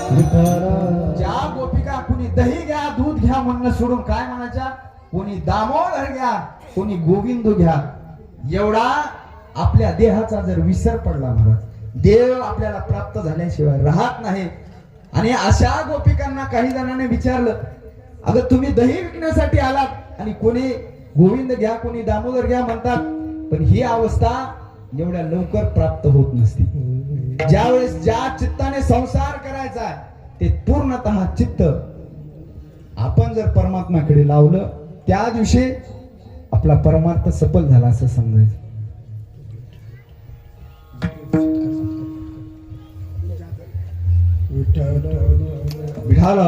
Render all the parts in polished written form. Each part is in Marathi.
ज्या गोपिका कुणी दही घ्या दूध घ्या म्हणणं सोडून काय म्हणायच्या, कोणी दामोदर घ्या कोणी गोविंद घ्या. एवढा आपल्या देहाचा जर विसर पडला महाराज, देव आपल्याला प्राप्त झाल्याशिवाय राहत नाही. आणि अशा गोपिकांना काही जणांनी विचारलं, अगं तुम्ही दही विकण्यासाठी आलात आणि कोणी गोविंद घ्या कोणी दामोदर घ्या म्हणतात, पण ही अवस्था एवढ्या लवकर प्राप्त होत नसती. ज्यावेळेस ज्या चित्ताने संसार करायचा ते पूर्णतः चित्त आपण जर परमात्म्याकडे लावलं, त्या दिवशी आपला परमार्थ सफल झाला असं समजायचं. विठाल विठाल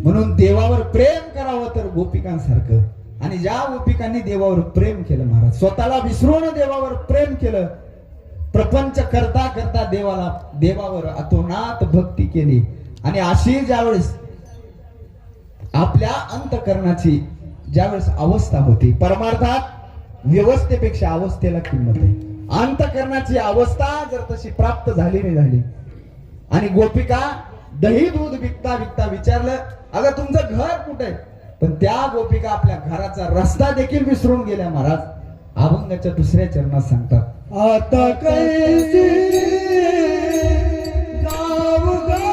म्हणून देवावर प्रेम करावं तर गोपिकांसारखं. आणि ज्या गोपिकांनी देवावर प्रेम केलं महाराज, स्वतःला विसरून देवावर प्रेम केलं, प्रपंच करता करता देवावर अतोनात भक्ती केली. आणि अशी ज्यावेळेस आपल्या अंतकरणाची ज्यावेळेस अवस्था होती, परमार्थात व्यवस्थेपेक्षा अवस्थेला किंमत आहे. अंतकरणाची अवस्था जर तशी प्राप्त झाली नाही झाली, आणि गोपिका दही दूध विकता विकता विचारलं, अगं तुमचं घर कुठे, पण त्या गोपिका आपल्या घराचा रस्ता देखील विसरून गेल्या महाराज. अभंगाच्या दुसऱ्या चरणात सांगतात, आता कैसी जाऊ घरा,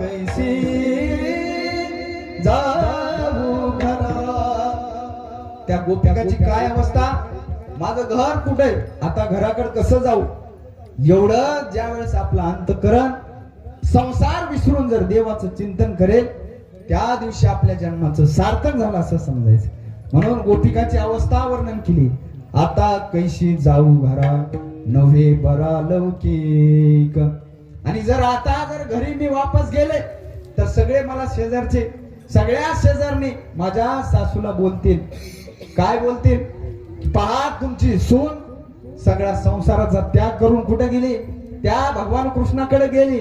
कैसी जाऊ घरा. त्या गोपिकाची काय अवस्था, माझं घर कुठे, आता घराकडे कसं जाऊ, एवढं ज्या वेळेस आपलं अंतःकरण संसार विसरून जर देवाचं चिंतन करेल त्या दिवशी आपल्या जन्माचं सार्थक झालं असं समजायचं. म्हणून गोपिकाची अवस्था वर्णन केली. आता कैशी जाऊ घरा नव्हे बरा लौकिक. आणि जर आता जर घरी मी वापस गेले तर सगळे मला शेजारचे, सगळ्या शेजारनी माझ्या सासूला बोलतील, काय बोलतील, पहा तुमची सून सगळ्या संसाराचा त्याग करून कुठे गेली, त्या भगवान कृष्णाकडे गेली.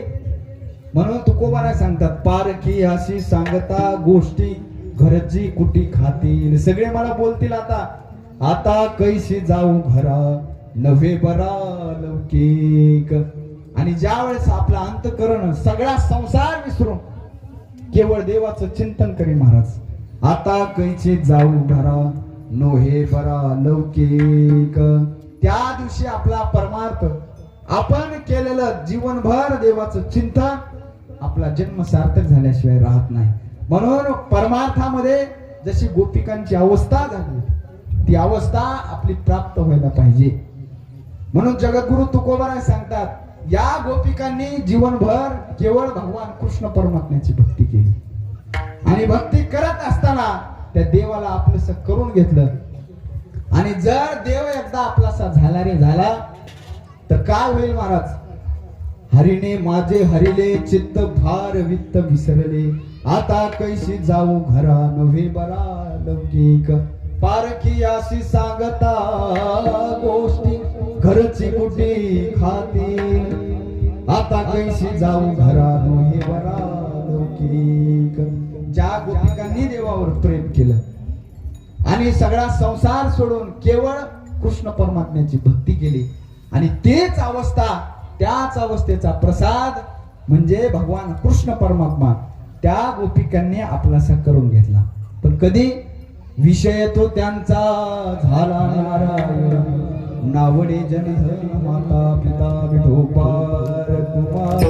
म्हणून तुकोबारा सांगतात, पारखी अशी सांगता गोष्टी घरची कुटी खातील. सगळे मला बोलतील आता कैशी जाऊ घरा नव्हे बरा लौकिक. आणि ज्या वेळेस आपला अंतःकरण सगळा संसार विसरून केवळ देवाचं चिंतन करी महाराज, आता कैशी जाऊ घरा नव्हे बरा लौकिक. त्या दिवशी आपला परमार्थ, आपण केलेलं जीवनभर देवाचं चिंतन आपला जन्म सार्थक झाल्याशिवाय राहत नाही. म्हणून परमार्थामध्ये जशी गोपिकांची अवस्था झाली ती अवस्था आपली प्राप्त व्हायला पाहिजे. म्हणून जगद्गुरु तुकोबाराय सांगतात, या गोपिकांनी जीवनभर केवळ भगवान कृष्ण परमात्म्याची भक्ती केली आणि भक्ती करत असताना त्या देवाला आपलंसं करून घेतलं. आणि जर देव एकदा आपलासा झाला रे झाला तर काय होईल महाराज, हरीने माझे हरिले चित्त भार वित्त विसरले. आता कैशी जाऊ घरा नव्हे बरा लौकिक. पारखी अशी सांगता गोष्टी घरची कुटी खातील. आता कैशी जाऊ घरा नव्हे बरा लौकिक. ज्या गोपिकांनी देवावर प्रेम केलं आणि सगळा संसार सोडून केवळ कृष्ण परमात्म्याची भक्ती केली आणि तेच अवस्था, त्याच अवस्थेचा प्रसाद म्हणजे भगवान कृष्ण परमात्मा त्या गोपिकांनी आपलासा करून घेतला. पण कधी, विषय तो त्यांचा झाला नारायण, नावडे जन माता पिता विठोबार कुमार.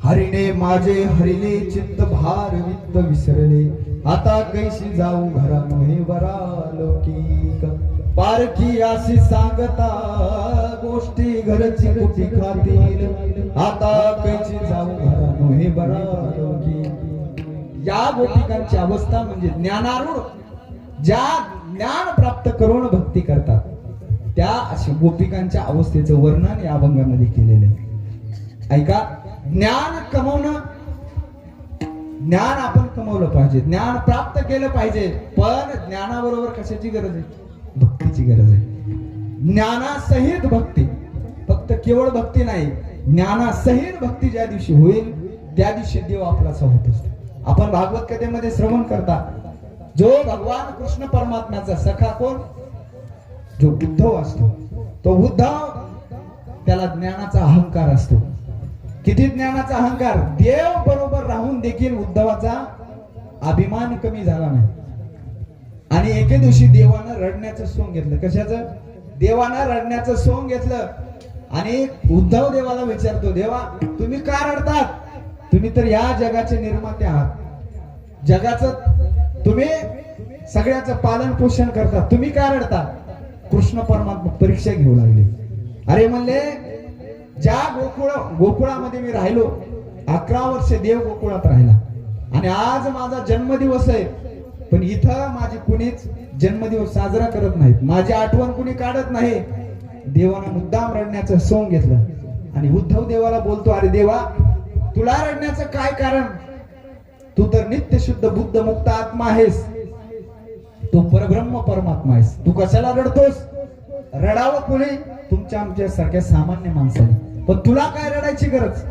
हरिणे माझे हरिले चित्त भार वित्त विसरले. आता कैशी जाऊ घरा नव्हे बरा लौकिक. पारखी अशी सांगता गोष्टी घरची कुटी खातील. आता कैशी जाऊ घरा नव्हे बरा लौकिक. या गोपिकांची अवस्था म्हणजे ज्ञानारूढ, ज्या ज्ञान प्राप्त करून भक्ती करतात त्या अशा गोपिकांच्या अवस्थेचं वर्णन या अभंगामध्ये केलेलं आहे. ऐका, ज्ञान कमवणं, ज्ञान आपण कमवलं पाहिजे, ज्ञान प्राप्त केलं पाहिजे, पण ज्ञानाबरोबर कशाची गरज आहे, भक्तीची गरज आहे. ज्ञानासहित भक्ती, फक्त केवळ भक्ती नाही, ज्ञानासहित भक्ती ज्या दिवशी होईल त्या दिवशी देव आपलासा होत असतो. आपण भागवत कथेमध्ये श्रवण करता, जो भगवान कृष्ण परमात्म्याचा सखा कोण, जो उद्धव असतो, तो उद्धव, त्याला ज्ञानाचा अहंकार असतो. किती ज्ञानाचा अहंकार, देव बरोबर राहून देखील उद्धवाचा अभिमान कमी झाला नाही. आणि एके दिवशी देवानं रडण्याचं सोंग घेतलं. कशाचं, देवानं रडण्याचं सोंग घेतलं. आणि उद्धव देवाला विचारतो, देवा तुम्ही का रडतात, तुम्ही तर या जगाचे निर्माते आहात, जगाचं तुम्ही सगळ्याचं पालन पोषण करता, तुम्ही का रडता. कृष्ण परमात्मा परीक्षा घेऊ लागले. अरे म्हणले, ज्या गोकुळामध्ये मी राहिलो, 11 वर्ष देव गोकुळात राहिला आणि आज माझा जन्मदिवस आहे, पण इथं माझी कुणीच जन्मदिवस साजरा करत नाहीत, माझी आठवण कुणी काढत नाही. देवानं मुद्दाम रडण्याचं सोंग घेतलं आणि उद्धव देवाला बोलतो, अरे देवा, तुला रडण्याचं काय कारण? तू तर नित्य शुद्ध बुद्ध मुक्त आत्मा आहेस, तू परब्रह्म परमात्मा आहेस, तू कशाला रडतोस? रडावं कुणी? तुमच्या आमच्या सारख्या सामान्य माणसाने, पण तुला काय रडायची गरज?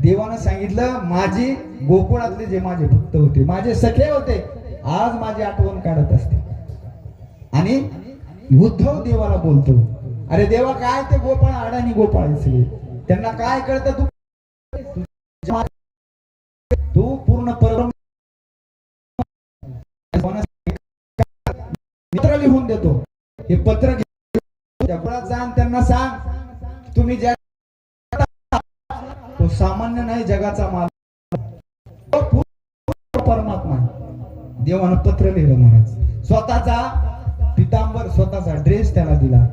देवानं सांगितलं, माझी गोकुळातले जे माझे भक्त होते, माझे सखे होते, आज माझी आठवण काढत असते. आणि उद्धव देवाला बोलतो, अरे देवा, काय ते गोपाळ अडाणी गोपाळ सगळे, त्यांना काय कळतं? तू पूर्ण परब्रह्म. पत्र लिहून देतो, हे पत्र जाण त्यांना सांग, तुम्ही ज्या तो सामान्य नाही, जगाचा माल, परमात्मा. देवानं पत्र लिहिलं महाराज, स्वतःचा पितांबर, स्वतःचा ड्रेस त्याला दिला.